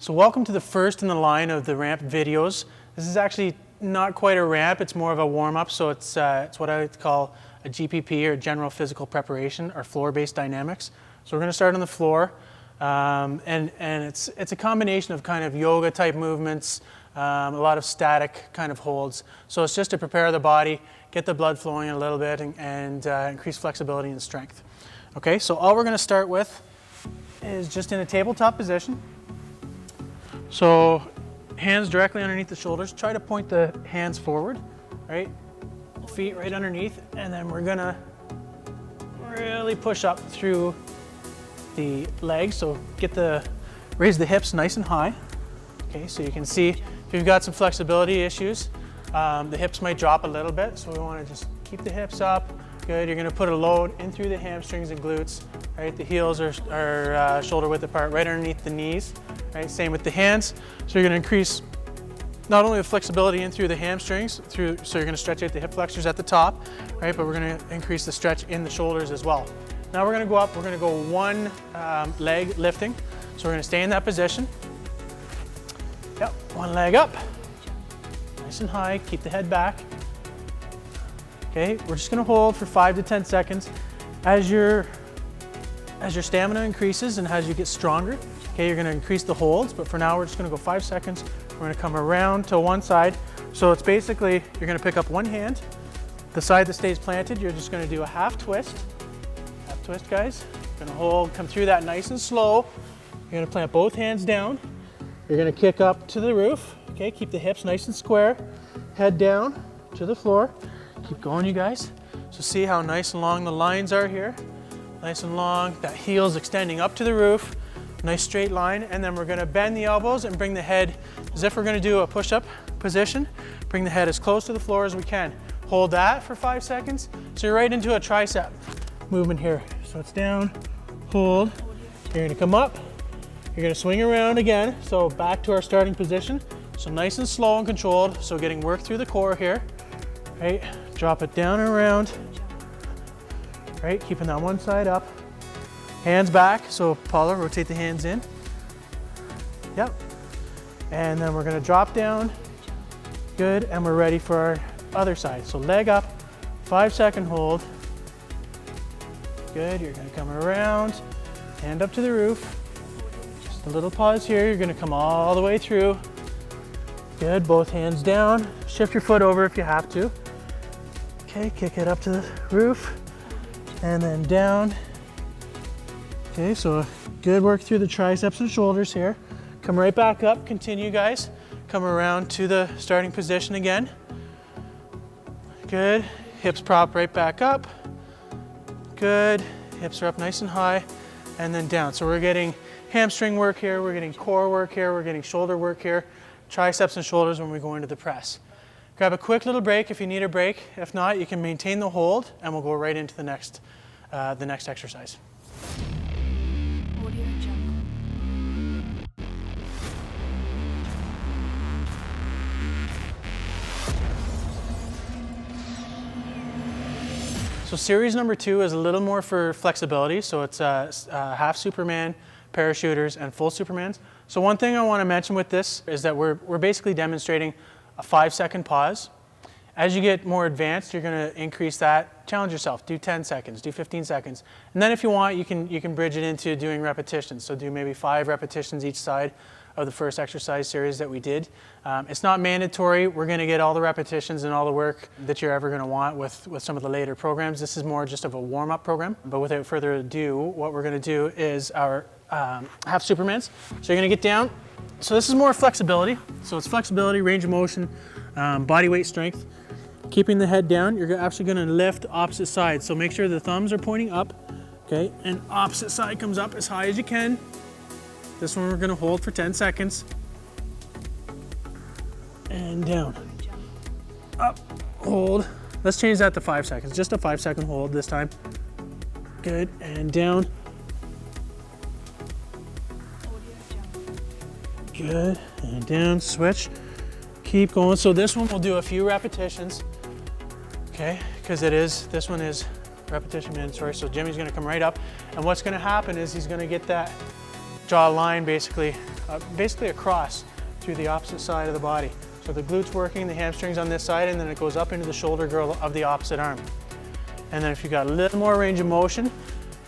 So welcome to the first in the line of the ramp videos. This is actually not quite a ramp, it's more of a warm-up, so it's what I would call a GPP, or general physical preparation, or floor-based dynamics. So we're going to start on the floor, and it's a combination of kind of yoga type movements, a lot of static kind of holds. So it's just to prepare the body, get the blood flowing a little bit, and increase flexibility and strength. Okay, so all we're going to start with is just in a tabletop position. So hands directly underneath the shoulders. Try to point the hands forward, right? Feet right underneath, and then we're gonna really push up through the legs. So raise the hips nice and high. Okay, so you can see if you've got some flexibility issues, the hips might drop a little bit. So we want to just keep the hips up. Good. You're going to put a load in through the hamstrings and glutes. Right, the heels are shoulder width apart, right underneath the knees. Right, same with the hands. So you're going to increase not only the flexibility in through the hamstrings, so you're going to stretch out the hip flexors at the top, right? But we're going to increase the stretch in the shoulders as well. Now we're going to go up. We're going to go one leg lifting. So we're going to stay in that position. Yep, one leg up, nice and high. Keep the head back. Okay, we're just going to hold for 5 to 10 seconds. As your stamina increases and as you get stronger, okay, you're going to increase the holds. But for now, we're just going to go 5 seconds. We're going to come around to one side. So it's basically, you're going to pick up one hand. The side that stays planted, you're just going to do a half twist. Half twist, guys. You're going to hold, come through that nice and slow. You're going to plant both hands down. You're going to kick up to the roof. Okay, keep the hips nice and square. Head down to the floor. Keep going, you guys. So see how nice and long the lines are here. Nice and long. That heel's extending up to the roof. Nice straight line. And then we're going to bend the elbows and bring the head as if we're going to do a push-up position. Bring the head as close to the floor as we can. Hold that for 5 seconds. So you're right into a tricep movement here. So it's down, hold. You're going to come up. You're going to swing around again. So back to our starting position. So nice and slow and controlled. So getting work through the core here. Right? Drop it down and around. Right? Keeping that one side up. Hands back. So Paula, rotate the hands in. Yep. And then we're going to drop down. Good. And we're ready for our other side. So leg up, 5-second hold. Good. You're going to come around, hand up to the roof. Just a little pause here. You're going to come all the way through. Good. Both hands down. Shift your foot over if you have to. Okay. Kick it up to the roof and then down. Okay. So good work through the triceps and shoulders here. Come right back up. Continue, guys. Come around to the starting position again. Good. Hips prop right back up. Good. Hips are up nice and high. And then down. So we're getting hamstring work here. We're getting core work here. We're getting shoulder work here. Triceps and shoulders when we go into the press. Grab a quick little break if you need a break. If not, you can maintain the hold and we'll go right into the next exercise. So series number 2 is a little more for flexibility. So it's half Superman, parachuters, and full Supermans. So one thing I want to mention with this is that we're basically demonstrating a 5-second pause. As you get more advanced, you're going to increase that. Challenge yourself. Do 10 seconds, do 15 seconds. And then if you want, you can bridge it into doing repetitions. So do maybe 5 repetitions each side of the first exercise series that we did. It's not mandatory. We're going to get all the repetitions and all the work that you're ever going to want with some of the later programs. This is more just of a warm-up program. But without further ado, what we're going to do is our half Supermans. So you're going to get down. So this is more flexibility. So it's flexibility, range of motion, body weight strength. Keeping the head down, you're actually going to lift opposite sides. So make sure the thumbs are pointing up, okay? And opposite side comes up as high as you can. This one we're going to hold for 10 seconds. And down. Up, hold. Let's change that to 5 seconds. Just a 5-second hold this time. Good, and down. Good, and down, switch. Keep going. So this one we'll do a few repetitions. Okay, because this one is repetition mandatory. So Jimmy's going to come right up, and what's going to happen is he's going to get that, draw a line basically basically across through the opposite side of the body. So the glutes working, the hamstrings on this side, and then it goes up into the shoulder girdle of the opposite arm. And then if you've got a little more range of motion,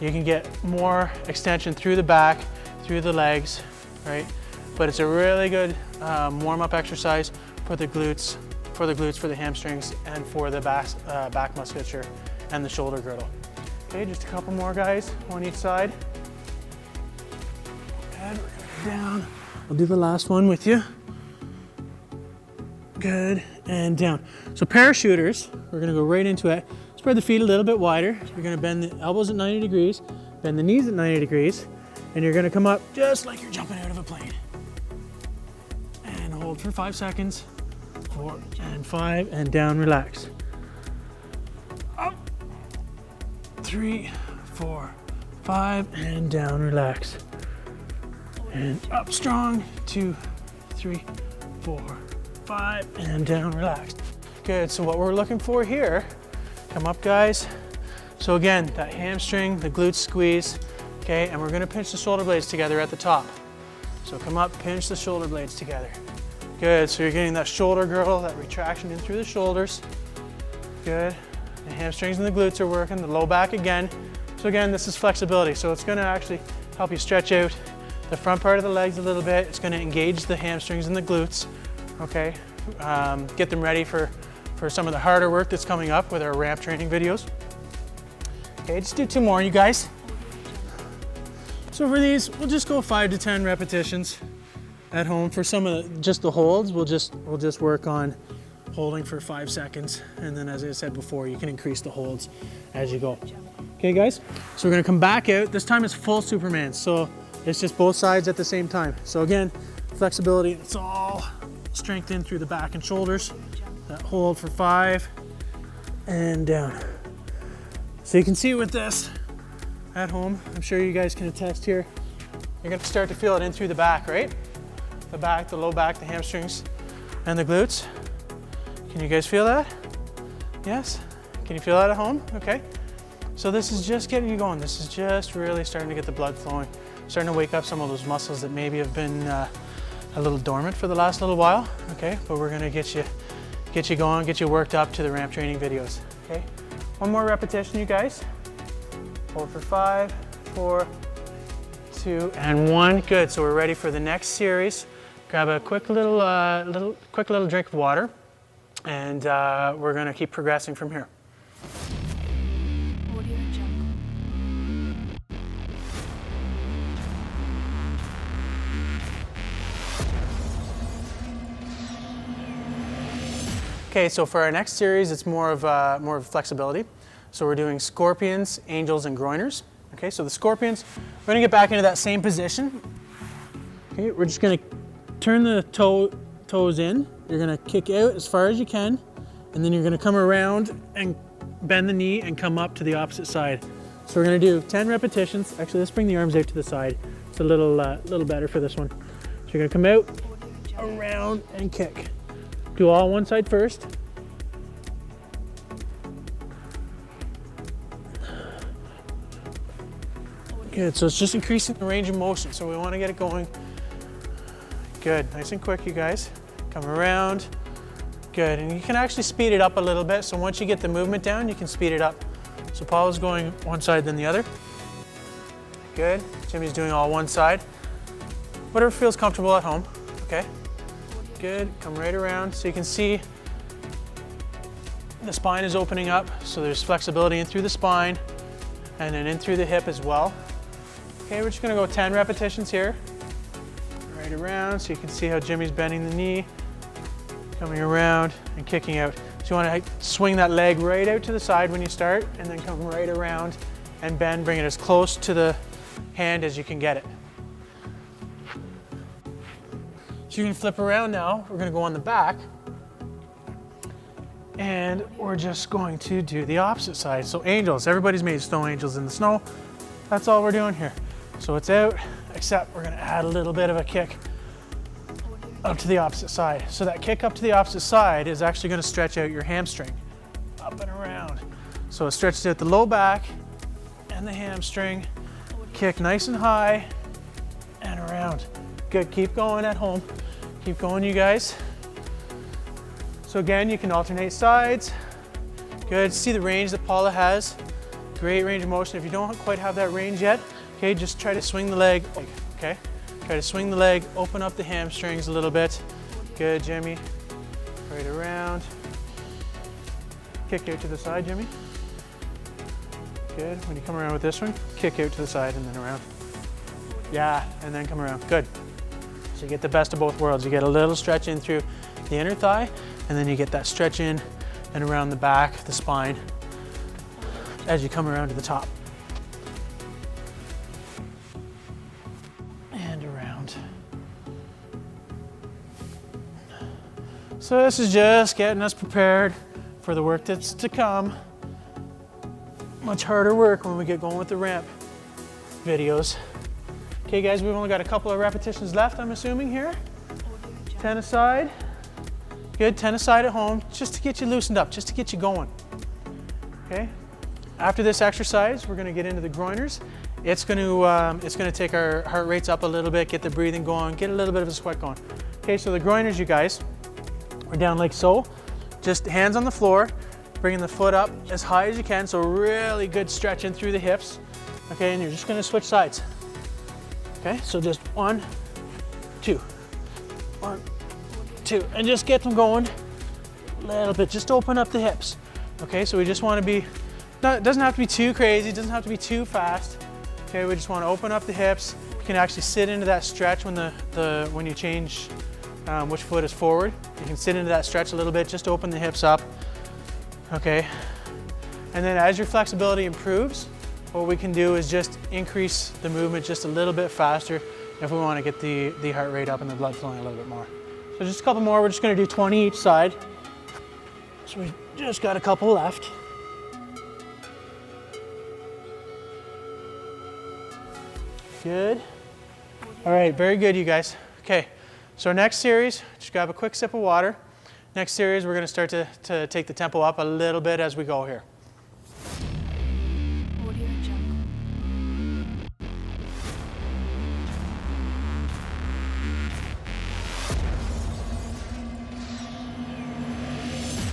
you can get more extension through the back, through the legs, right? But it's a really good warm-up exercise for the glutes, for the hamstrings, and for the back musculature and the shoulder girdle. Okay, just a couple more guys, one each side. And we're gonna go down. I'll do the last one with you. Good, and down. So parachuters, we're gonna go right into it. Spread the feet a little bit wider. You're gonna bend the elbows at 90 degrees, bend the knees at 90 degrees, and you're gonna come up just like you're jumping out of a plane. And hold for 5 seconds. 4 and 5, and down, relax. Up. 3, 4, 5, and down, relax. And up strong. 2, 3, 4, 5, and down, relax. Good, so what we're looking for here, come up guys. So again, that hamstring, the glutes squeeze, okay, and we're gonna pinch the shoulder blades together at the top. So come up, pinch the shoulder blades together. Good, so you're getting that shoulder girdle, that retraction in through the shoulders. Good, the hamstrings and the glutes are working, the low back again. So again, this is flexibility, so it's gonna actually help you stretch out the front part of the legs a little bit. It's gonna engage the hamstrings and the glutes, okay? Get them ready for some of the harder work that's coming up with our ramp training videos. Okay, just do 2 more, you guys. So for these, we'll just go 5 to 10 repetitions at home. For some of just the holds, we'll just work on holding for 5 seconds. And then as I said before, you can increase the holds as you go. Okay guys, so we're gonna come back out. This time it's full Superman. So it's just both sides at the same time. So again, flexibility, it's all strength in through the back and shoulders. That hold for 5 and down. So you can see with this at home, I'm sure you guys can attest here, you're gonna start to feel it in through the back, right? The back, the low back, the hamstrings, and the glutes. Can you guys feel that? Yes? Can you feel that at home? Okay. So this is just getting you going. This is just really starting to get the blood flowing, starting to wake up some of those muscles that maybe have been a little dormant for the last little while. Okay, but we're gonna get you going, get you worked up to the ramp training videos. Okay, 1 more repetition, you guys. Hold for 5, 4, 2, and 1. Good. So we're ready for the next series. Grab a quick little drink of water, and we're gonna keep progressing from here. Okay, so for our next series, it's more of flexibility. So we're doing scorpions, angels, and groiners. Okay, so the scorpions, we're gonna get back into that same position. Okay, we're just gonna turn the toes in. You're gonna kick out as far as you can, and then you're gonna come around and bend the knee and come up to the opposite side. So we're gonna do 10 repetitions. Actually, let's bring the arms out to the side. It's a little better for this one. So you're gonna come out, around, and kick. Do all one side first. Good, so it's just increasing the range of motion. So we want to get it going. Good, nice and quick, you guys. Come around. Good, and you can actually speed it up a little bit. So once you get the movement down, you can speed it up. So Paula's going one side then the other. Good, Jimmy's doing all one side. Whatever feels comfortable at home, okay? Good, come right around. So you can see the spine is opening up. So there's flexibility in through the spine and then in through the hip as well. Okay, we're just gonna go 10 repetitions here. Right around, so you can see how Jimmy's bending the knee, coming around and kicking out. So you wanna swing that leg right out to the side when you start and then come right around and bend, bring it as close to the hand as you can get it. So you're gonna flip around now. We're gonna go on the back and we're just going to do the opposite side. So angels, everybody's made snow angels in the snow. That's all we're doing here. So it's out, except we're gonna add a little bit of a kick up to the opposite side. So that kick up to the opposite side is actually gonna stretch out your hamstring, up and around. So it stretches out the low back and the hamstring. Kick nice and high and around. good. Keep going at home. Keep going, you guys. So again, you can alternate sides. Good. See the range that Paula has. Great range of motion. If you don't quite have that range yet, okay, just try to swing the leg. Okay, try to swing the leg, open up the hamstrings a little bit. Good, Jimmy. Right around. Kick out to the side, Jimmy. Good. When you come around with this one, kick out to the side and then around. Yeah, and then come around. Good. So you get the best of both worlds. You get a little stretch in through the inner thigh, and then you get that stretch in and around the back, the spine, as you come around to the top. And around. So this is just getting us prepared for the work that's to come. Much harder work when we get going with the ramp videos. Okay guys, we've only got a couple of repetitions left, I'm assuming here. 10 aside. Good, 10 aside at home, just to get you loosened up, just to get you going. Okay. After this exercise, we're going to get into the groiners. It's going to take our heart rates up a little bit, get the breathing going, get a little bit of a sweat going. Okay, so the groiners, you guys, we're down like so. Just hands on the floor, bringing the foot up as high as you can. So really good stretch in through the hips. Okay, and you're just going to switch sides. Okay, so just 1, 2, 1, 2, and just get them going a little bit. Just open up the hips. Okay, so we just want to be, it doesn't have to be too crazy, it doesn't have to be too fast. Okay, we just want to open up the hips. You can actually sit into that stretch when when you change which foot is forward. You can sit into that stretch a little bit, just open the hips up. Okay, and then as your flexibility improves, what we can do is just increase the movement just a little bit faster if we want to get the heart rate up and the blood flowing a little bit more. So just a couple more, we're just going to do 20 each side. So we just got a couple left. Good. All right, very good, you guys. Okay, so our next series, just grab a quick sip of water. Next series, we're going to start to take the tempo up a little bit as we go here.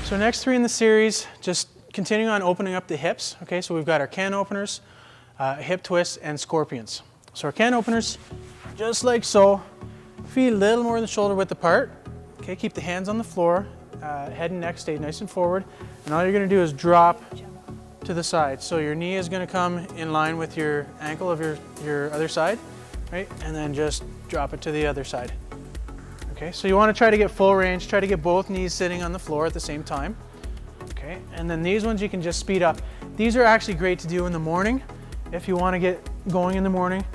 So next 3 in the series, just continuing on opening up the hips. Okay, so we've got our can openers, hip twists, and scorpions. So our can openers, just like so, feet a little more than shoulder width apart. Okay, keep the hands on the floor, head and neck stay nice and forward, and all you're going to do is drop to the side. So your knee is going to come in line with your ankle of your other side, right? And then just drop it to the other side. Okay, so you want to try to get full range, try to get both knees sitting on the floor at the same time. Okay, and then these ones you can just speed up. These are actually great to do in the morning if you want to get going in the morning,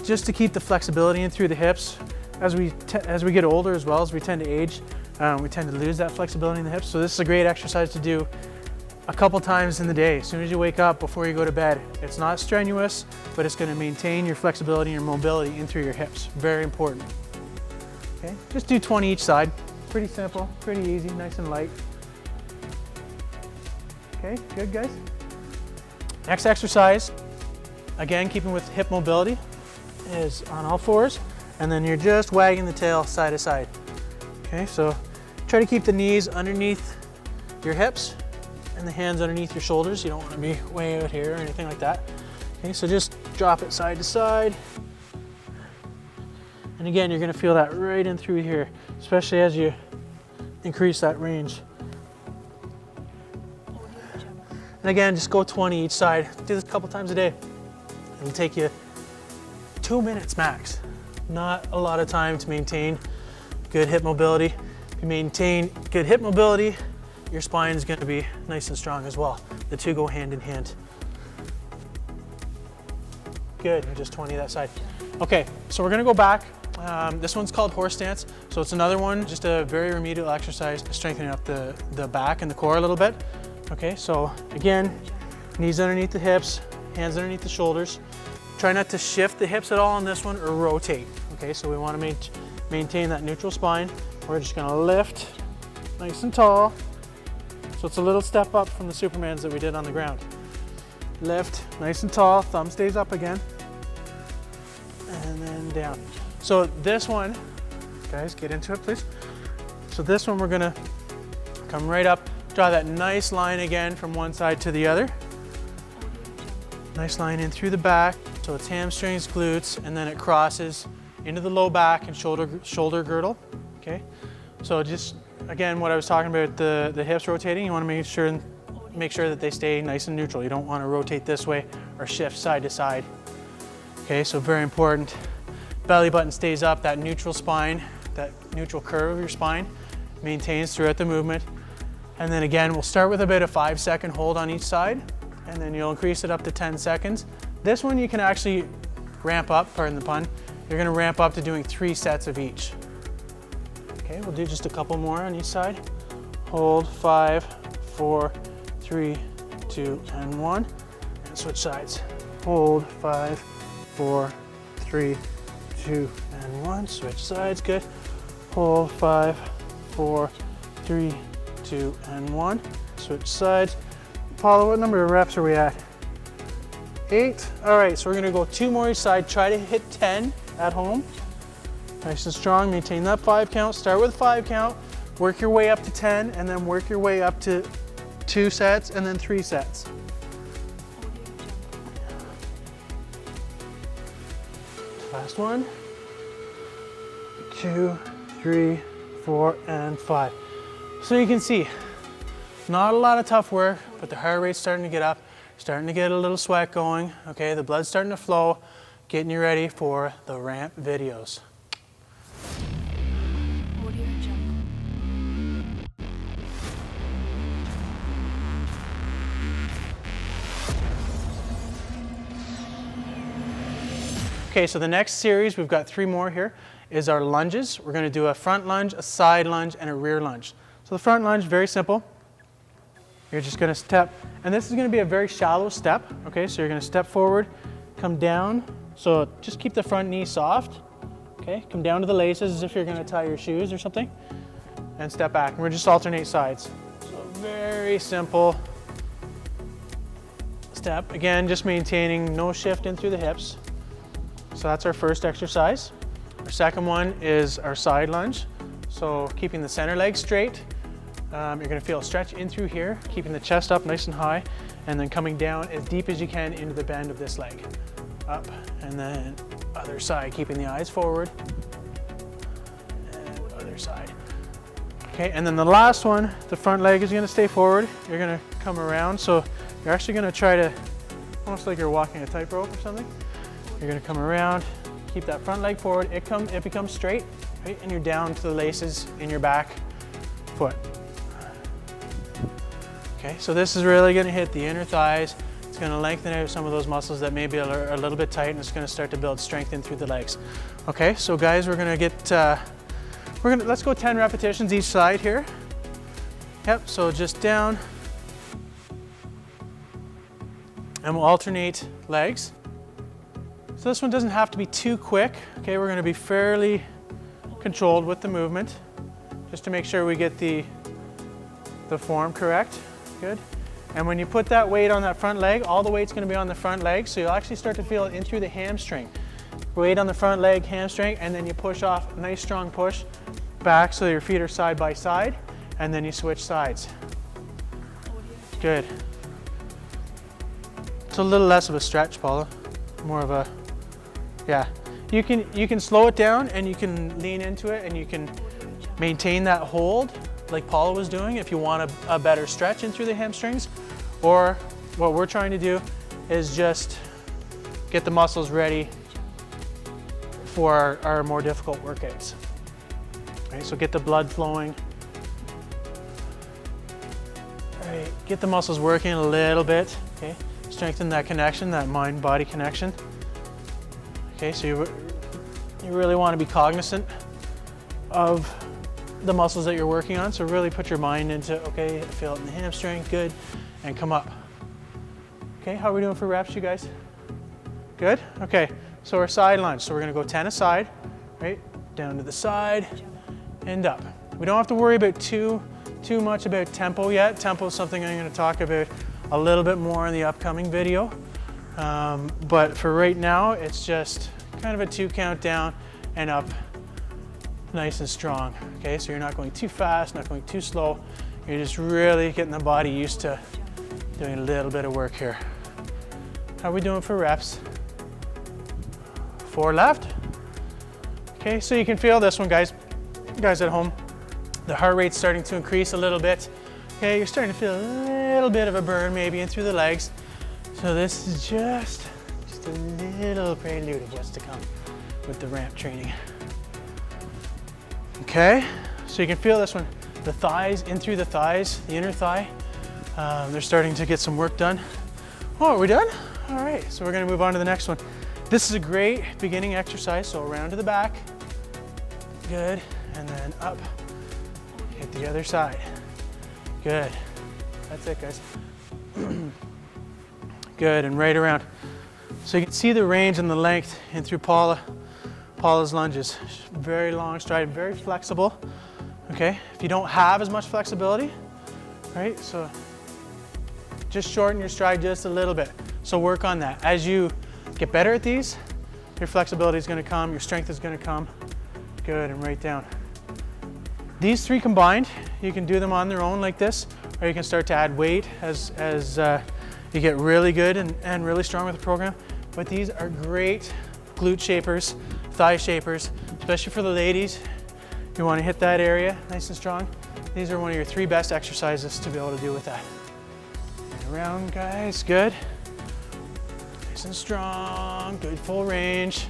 just to keep the flexibility in through the hips. As we get older as well, as we tend to age, we tend to lose that flexibility in the hips. So this is a great exercise to do a couple times in the day, as soon as you wake up, before you go to bed. It's not strenuous, but it's going to maintain your flexibility and your mobility in through your hips. Very important. Okay, just do 20 each side. Pretty simple, pretty easy, nice and light. Okay, good guys. Next exercise, again keeping with hip mobility, is on all fours, and then you're just wagging the tail side to side. Okay, so try to keep the knees underneath your hips and the hands underneath your shoulders. You don't want to be way out here or anything like that. Okay, so just drop it side to side. And again, you're going to feel that right in through here, especially as you increase that range. And again, just go 20 each side. Do this a couple times a day. It'll take you 2 minutes max. Not a lot of time to maintain good hip mobility. If you maintain good hip mobility, your spine is going to be nice and strong as well. The two go hand in hand. Good, just 20 that side. Okay, so we're going to go back. This one's called horse stance. So it's another one, just a very remedial exercise, strengthening up the back and the core a little bit. Okay, so again, knees underneath the hips, hands underneath the shoulders. Try not to shift the hips at all on this one or rotate. Okay, so we want to maintain that neutral spine. We're just going to lift nice and tall. So it's a little step up from the Supermans that we did on the ground. Lift nice and tall, thumb stays up again. And then down. So this one, guys, get into it, please. So this one, we're gonna come right up, draw that nice line again from one side to the other. Nice line in through the back. So it's hamstrings, glutes, and then it crosses into the low back and shoulder girdle, okay? So just, again, what I was talking about, the hips rotating, you wanna make sure that they stay nice and neutral. You don't wanna rotate this way or shift side to side. Okay, so very important. Belly button stays up, that neutral spine, that neutral curve of your spine maintains throughout the movement. And then again, we'll start with about a 5-second hold on each side, and then you'll increase it up to 10 seconds. This one you can actually ramp up, pardon the pun. You're gonna ramp up to doing 3 sets of each. Okay, we'll do just a couple more on each side. Hold, 5, 4, 3, 2, and 1. And switch sides. Hold, 5, 4, 3, 2, and 1. Switch sides, good. Hold, 5, 4, 3, 2, and 1. Switch sides. Paula, what number of reps are we at? 8. All right, so we're gonna go 2 more each side. Try to hit 10 at home. Nice and strong, maintain that 5 count. Start with 5 count, work your way up to 10, and then work your way up to 2 sets, and then 3 sets. Last one. 2, 3, 4, and 5. So you can see, not a lot of tough work, but the heart rate's starting to get up, starting to get a little sweat going, okay? The blood's starting to flow, getting you ready for the ramp videos. Okay, so the next series, we've got 3 more here, is our lunges. We're gonna do a front lunge, a side lunge, and a rear lunge. So the front lunge, very simple. You're just gonna step, and this is gonna be a very shallow step, okay? So you're gonna step forward, come down, so just keep the front knee soft, okay? Come down to the laces as if you're gonna tie your shoes or something, and step back. And we'll just alternate sides. So very simple step. Again, just maintaining no shift in through the hips. So that's our first exercise. Our second one is our side lunge. So keeping the center leg straight. You're gonna feel a stretch in through here, keeping the chest up nice and high, and then coming down as deep as you can into the bend of this leg. Up, and then other side, keeping the eyes forward. And other side. Okay, and then the last one, the front leg is gonna stay forward. You're gonna come around, so you're actually gonna try to, almost like you're walking a tightrope or something. You're gonna come around, keep that front leg forward. It becomes straight, right? And you're down to the laces in your back foot. Okay, so this is really gonna hit the inner thighs. It's gonna lengthen out some of those muscles that maybe are a little bit tight, and it's gonna start to build strength in through the legs. Okay, so guys, we're gonna get, let's go 10 repetitions each side here. Yep, so just down. And we'll alternate legs. So this one doesn't have to be too quick. Okay, we're gonna be fairly controlled with the movement, just to make sure we get the form correct. Good. And when you put that weight on that front leg, all the weight's gonna be on the front leg, so you'll actually start to feel it in through the hamstring. Weight on the front leg, hamstring, and then you push off, nice strong push back so your feet are side by side, and then you switch sides. Good. It's a little less of a stretch, Paula. More of a, yeah. You can slow it down, and you can lean into it, and you can maintain that hold like Paula was doing if you want a better stretch in through the hamstrings. Or what we're trying to do is just get the muscles ready for our more difficult workouts. Okay, so get the blood flowing. All right, get the muscles working a little bit, okay? Strengthen that connection, that mind-body connection. Okay, so you really want to be cognizant of the muscles that you're working on. So really put your mind into, okay, feel it in the hamstring, good, and come up. Okay, how are we doing for reps, you guys? Good? Okay, so our side lunge. So we're gonna go 10 aside, right? Down to the side and up. We don't have to worry about too much about tempo yet. Tempo is something I'm gonna talk about a little bit more in the upcoming video. But for right now, it's just kind of a 2 count down and up nice and strong. Okay, so you're not going too fast, not going too slow. You're just really getting the body used to doing a little bit of work here. How are we doing for reps? 4 left. Okay, so you can feel this one, guys. You guys at home, the heart rate's starting to increase a little bit. Okay, you're starting to feel a little bit of a burn maybe in through the legs. So this is just a little prelude of what's to come with the ramp training. Okay, so you can feel this one. The thighs, in through the thighs, the inner thigh, they're starting to get some work done. Oh, are we done? All right, so we're gonna move on to the next one. This is a great beginning exercise, so around to the back. Good, and then up, hit the other side. Good, that's it, guys. Good, and right around. So you can see the range and the length in through Paula's lunges. Very long stride, very flexible. Okay, if you don't have as much flexibility, right, so just shorten your stride just a little bit. So work on that. As you get better at these, your flexibility is going to come, your strength is going to come. Good, and right down. These 3 combined, you can do them on their own like this, or you can start to add weight as you get really good and really strong with the program. But these are great glute shapers, thigh shapers, especially for the ladies. You want to hit that area nice and strong. These are one of your 3 best exercises to be able to do with that. And around, guys, good. Nice and strong, good full range.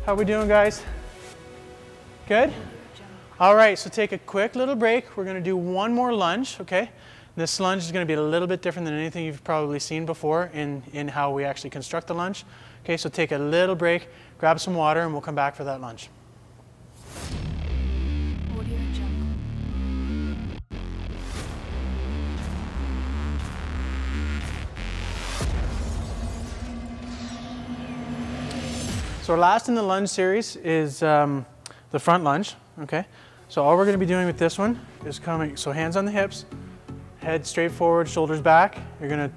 How are we doing, guys? Good? All right, so take a quick little break. We're gonna do one more lunge, okay? This lunge is gonna be a little bit different than anything you've probably seen before in how we actually construct the lunge. Okay, so take a little break, grab some water, and we'll come back for that lunge. So our last in the lunge series is the front lunge, okay? So all we're gonna be doing with this one is coming, so hands on the hips, head straight forward, shoulders back. You're gonna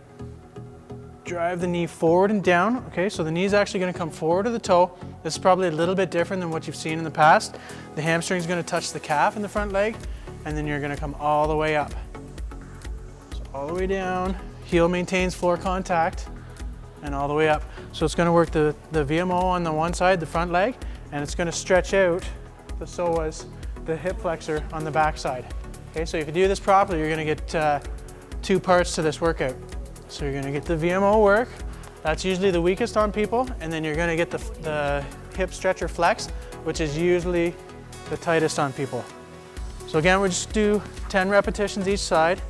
drive the knee forward and down, okay? So the knee is actually gonna come forward to the toe. This is probably a little bit different than what you've seen in the past. The hamstring is gonna touch the calf in the front leg, and then you're gonna come all the way up. So all the way down, heel maintains floor contact, and all the way up. So it's gonna work the VMO on the one side, the front leg, and it's gonna stretch out the psoas, the hip flexor on the back side. Okay, so if you do this properly, you're gonna get 2 parts to this workout. So you're gonna get the VMO work, that's usually the weakest on people, and then you're gonna get the hip stretcher flex, which is usually the tightest on people. So again, we'll just do 10 repetitions each side.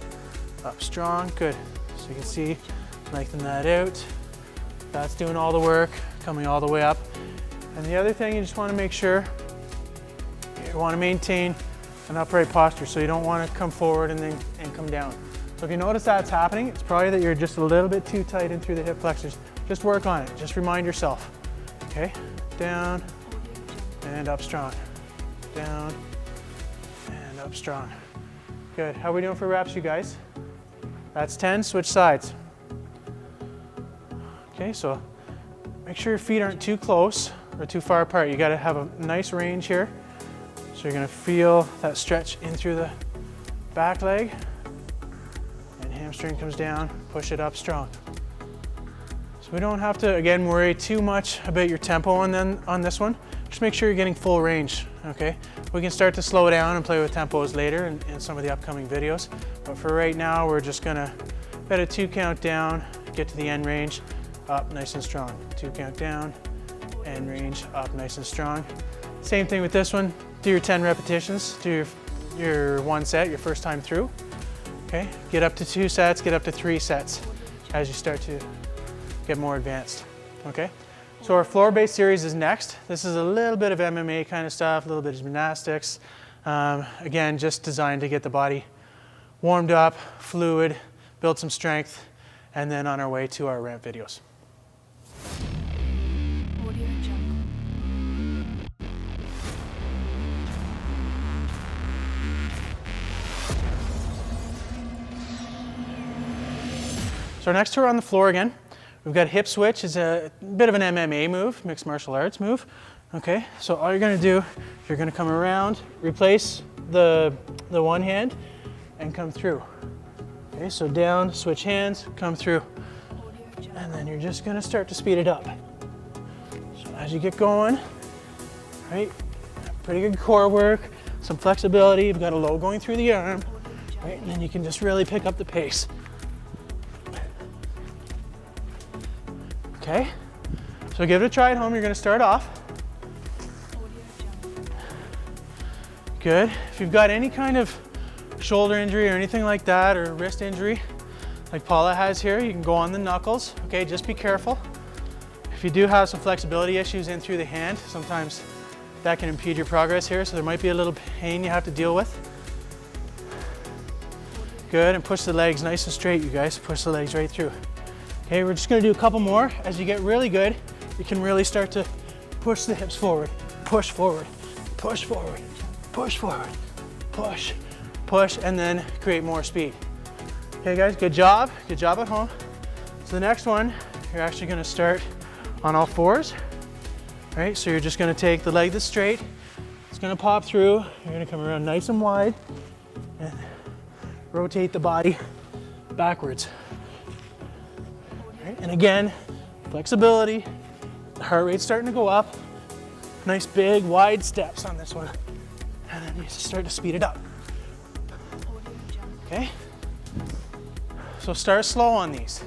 Up strong, good. So you can see, lengthen that out. That's doing all the work, coming all the way up. And the other thing, you just wanna make sure, you wanna maintain an upright posture, so you don't wanna come forward and come down. So if you notice that's happening, it's probably that you're just a little bit too tight in through the hip flexors. Just work on it, just remind yourself. Okay, down and up strong. Down and up strong. Good, how are we doing for reps, you guys? That's 10, switch sides. Okay, so make sure your feet aren't too close or too far apart. You gotta have a nice range here. So you're gonna feel that stretch in through the back leg, and hamstring comes down, push it up strong. So we don't have to, again, worry too much about your tempo on this one. Just make sure you're getting full range, okay? We can start to slow down and play with tempos later in some of the upcoming videos. But for right now, we're just gonna about a 2 count down, get to the end range, up nice and strong. 2 count down, end range, up nice and strong. Same thing with this one. Do your 10 repetitions, do your 1 set, your first time through. Okay, get up to 2 sets, get up to 3 sets as you start to get more advanced, okay? So our floor-based series is next. This is a little bit of MMA kind of stuff, a little bit of gymnastics. Again, just designed to get the body warmed up, fluid, build some strength, and then on our way to our ramp videos. So next we're on the floor again. We've got hip switch, is a bit of an MMA move, mixed martial arts move. Okay, so all you're gonna do, you're gonna come around, replace the one hand, and come through. Okay, so down, switch hands, come through. And then you're just gonna start to speed it up. So as you get going, right, pretty good core work, some flexibility, you've got a low going through the arm, right, and then you can just really pick up the pace. Okay, so give it a try at home. You're gonna start off. Good. If you've got any kind of shoulder injury or anything like that, or wrist injury, like Paula has here, you can go on the knuckles. Okay, just be careful. If you do have some flexibility issues in through the hand, sometimes that can impede your progress here, so there might be a little pain you have to deal with. Good, and push the legs nice and straight, you guys. Push the legs right through. Okay, we're just gonna do a couple more. As you get really good, you can really start to push the hips forward, push forward, push forward, push forward, push, push, and then create more speed. Okay guys, good job at home. So the next one, you're actually gonna start on all fours, right? So you're just gonna take the leg that's straight, it's gonna pop through, you're gonna come around nice and wide, and rotate the body backwards. Right? And again, flexibility, the heart rate's starting to go up, nice big wide steps on this one, and then you start to speed it up. Okay? So start slow on these.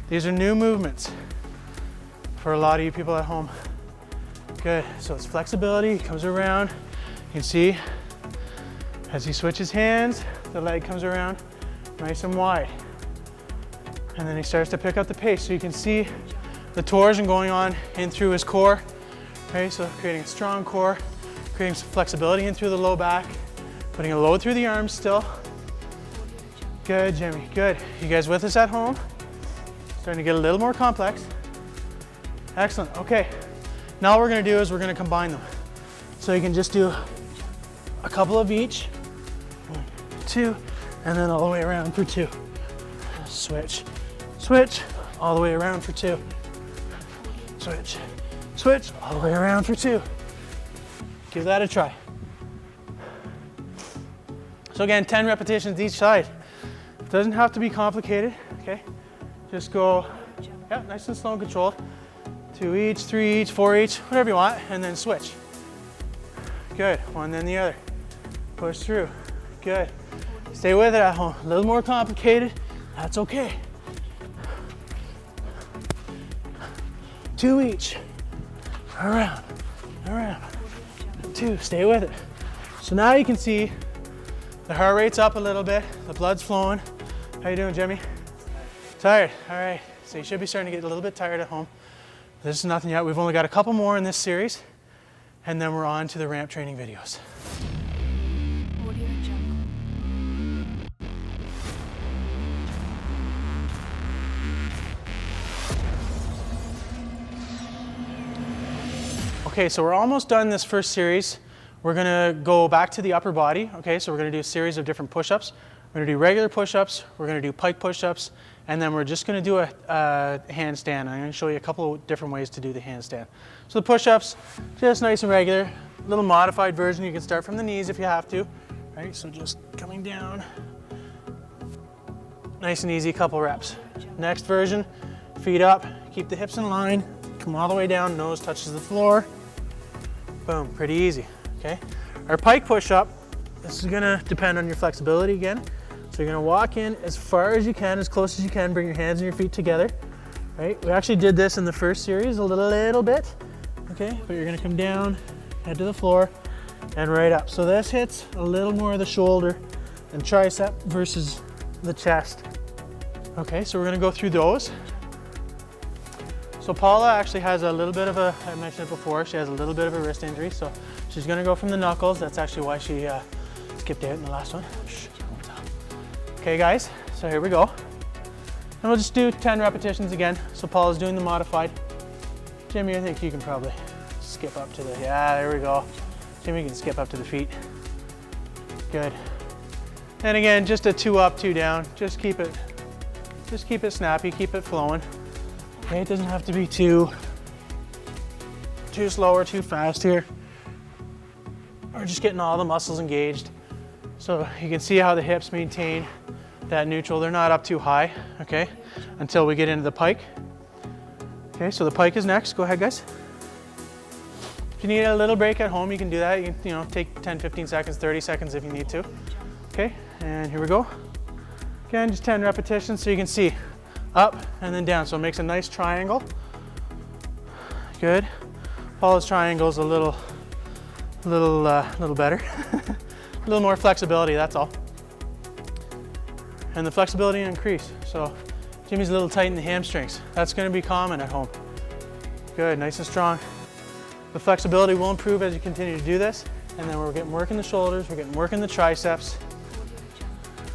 These are new movements for a lot of you people at home. Good, so it's flexibility, comes around. You can see as he switches hands, the leg comes around nice and wide. And then he starts to pick up the pace. So you can see the torsion going on in through his core. Okay, so creating a strong core, creating some flexibility in through the low back, putting a load through the arms still. Good, Jimmy, good. You guys with us at home? Starting to get a little more complex. Excellent, okay. Now what we're gonna do is we're gonna combine them. So you can just do a couple of each. 1, 2, and then all the way around for 2. Switch, switch, all the way around for 2. Switch, switch, all the way around for 2. Give that a try. So again, 10 repetitions each side. Doesn't have to be complicated, okay? Just go, yeah, nice and slow and controlled. 2 each, 3 each, 4 each, whatever you want, and then switch. Good, one then the other. Push through, good. Stay with it at home. A little more complicated, that's okay. 2 each, around, around. 2, stay with it. So now you can see the heart rate's up a little bit, the blood's flowing. How you doing, Jimmy? Tired, all right. So you should be starting to get a little bit tired at home. This is nothing yet. We've only got a couple more in this series, and then we're on to the ramp training videos. Okay, so we're almost done this first series. We're gonna go back to the upper body. Okay, so we're gonna do a series of different push-ups. We're gonna do regular push-ups, we're gonna do pike push-ups, and then we're just gonna do a handstand. I'm gonna show you a couple of different ways to do the handstand. So the push-ups, just nice and regular. A little modified version, you can start from the knees if you have to. Right, so just coming down. Nice and easy, couple reps. Next version, feet up, keep the hips in line, come all the way down, nose touches the floor. Boom, pretty easy, okay? Our pike push-up, this is gonna depend on your flexibility again. So you're gonna walk in as far as you can, as close as you can, bring your hands and your feet together, right? We actually did this in the first series a little bit, okay? But you're gonna come down, head to the floor, and right up. So this hits a little more of the shoulder and tricep versus the chest. Okay, so we're gonna go through those. So Paula actually has a little bit of a, I mentioned it before, she has a little bit of a wrist injury, so she's gonna go from the knuckles. That's actually why she skipped out in the last one. Okay guys, so here we go. And we'll just do 10 repetitions again. So Paula's doing the modified. Jimmy, I think you can probably skip up to the, yeah, there we go. Jimmy can skip up to the feet. Good. And again, just a 2 up, 2 down. Just keep it snappy, keep it flowing. Okay, it doesn't have to be too too slow or too fast here. We're just getting all the muscles engaged. So you can see how the hips maintain that neutral. They're not up too high, okay, until we get into the pike. Okay, so the pike is next. Go ahead, guys. If you need a little break at home, you can do that. You can, take 10, 15 seconds, 30 seconds if you need to. Okay, and here we go. Again, just 10 repetitions so you can see up and then down. So it makes a nice triangle. Good. Follows triangles a little better. A little more flexibility, that's all. And the flexibility increase. So Jimmy's a little tight in the hamstrings. That's going to be common at home. Good, nice and strong. The flexibility will improve as you continue to do this. And then we're getting work in the shoulders, we're getting work in the triceps.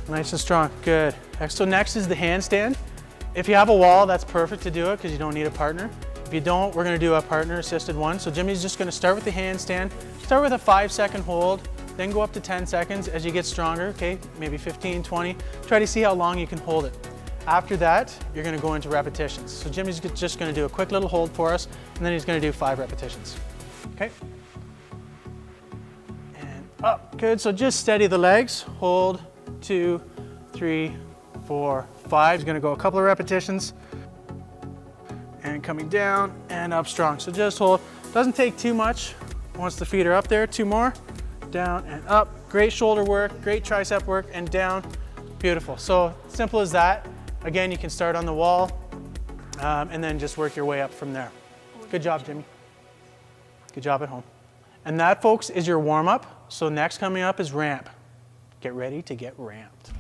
Nice and strong, good. So next is the handstand. If you have a wall, that's perfect to do it because you don't need a partner. If you don't, we're going to do a partner assisted one. So Jimmy's just going to start with the handstand. Start with a 5-second hold, then go up to 10 seconds as you get stronger, okay? Maybe 15, 20. Try to see how long you can hold it. After that, you're going to go into repetitions. So Jimmy's just going to do a quick little hold for us, and then he's going to do 5 repetitions. Okay? And up. Good. So just steady the legs. Hold, 2, 3, 4, 5. He's going to go a couple of repetitions. And coming down and up strong. So just hold. Doesn't take too much. Once the feet are up there, 2 more. Down and up. Great shoulder work, great tricep work, and down. Beautiful. So simple as that. Again, you can start on the wall and then just work your way up from there. Good job, Jimmy. Good job at home. And that, folks, is your warm-up. So next coming up is ramp. Get ready to get ramped.